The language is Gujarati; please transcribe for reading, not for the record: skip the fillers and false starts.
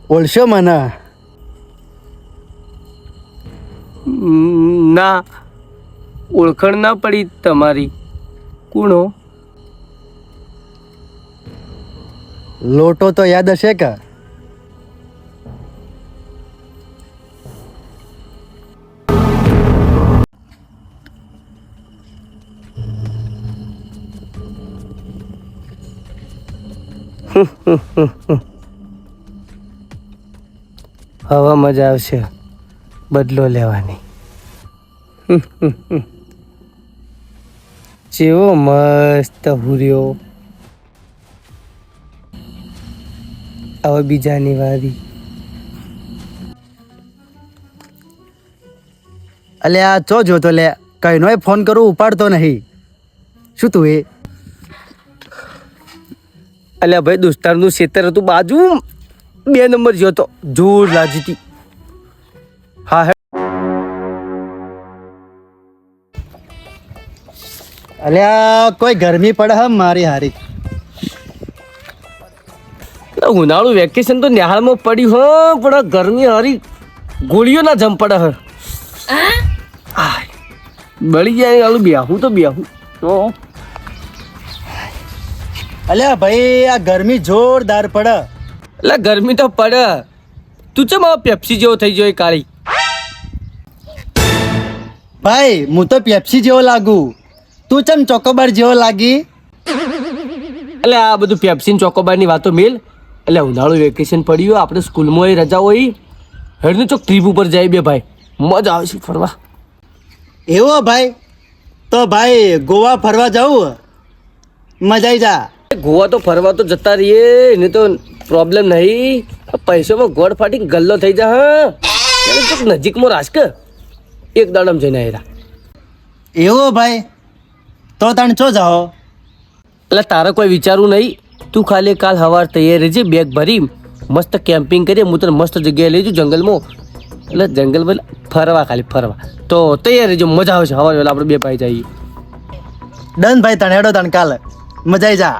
ઓળશો મને? ના, ઓળખણ ના પડી તમારી. કોણ હો? લોટો તો યાદ હશે કે? હવે મજા આવશે બદલો લેવાની. જેવો મસ્ત હુર્યો. હવે બીજાની વારી. અલ્યા ચો જોતો લે, કઈનોય ફોન કરું ઉપાડતો નહીં. શું તું એ? અલ્યા ભાઈ, દોસ્તારનું ખેતર હતું બાજુ, 2 નંબર જ્યો તો જોર લાજી હતી. હા હે. અલ્યા કોઈ ગરમી પડે હમ મારી હારી. ઉનાળું વેકેશન તો નિહાળમાં પડ્યું હો, પણ ગરમી હારી ગોળીઓ ના જમ પડે હ. બળી જાય આલું બેહું તો બેહું તો. અલ્યા ભાઈ આ ગરમી જોરદાર પડે. એટલે ગરમી તો પડે. તું ચમ આવો પેપ્સી જેવો થઈ ગયો કાળી? ભાઈ હું તો પેપ્સી જેવો લાગુ, તું ચમ ચોકોબાર જેવો લાગી? એટલે આ બધું પેપ્સી ચોકોબારની વાતો મેલ. એટલે ઉનાળું વેકેશન પડ્યું, આપણે સ્કૂલમાં રજા હોય, હેડને ચોક ટ્રીપ ઉપર જાય બે ભાઈ, મજા આવે છે ફરવા. એવો ભાઈ? તો ભાઈ ગોવા ફરવા જાઉં, મજા આવી જા. ગોવા તો ફરવા તો જતા રહીએ, એને તો પ્રોબ્લેમ નહીં. પૈસામાં ગોળ ફાટી ગલ્લો થઈ જા. હા ચોક નજીકમાં રાસ કે એક દાડમ જઈને આવ્યા. એવો ભાઈ? તો તને ચો જાઓ? એટલે તારે કોઈ વિચારવું નહીં, તું ખાલી કાલ સવાર તૈયાર રહેજે, બેગ ભરી મસ્ત કેમ્પિંગ કરીએ. હું તને મસ્ત જગ્યાએ લઈ જઉં જંગલમાં. એટલે જંગલમાં ફરવા, ખાલી ફરવા. તો તૈયાર રહેજો, મજા આવશે. સવાર વહેલા આપણે 2 ભાઈ જઈએ. ડન ભાઈ, તને હેડો તને કાલે મજા આવી જા.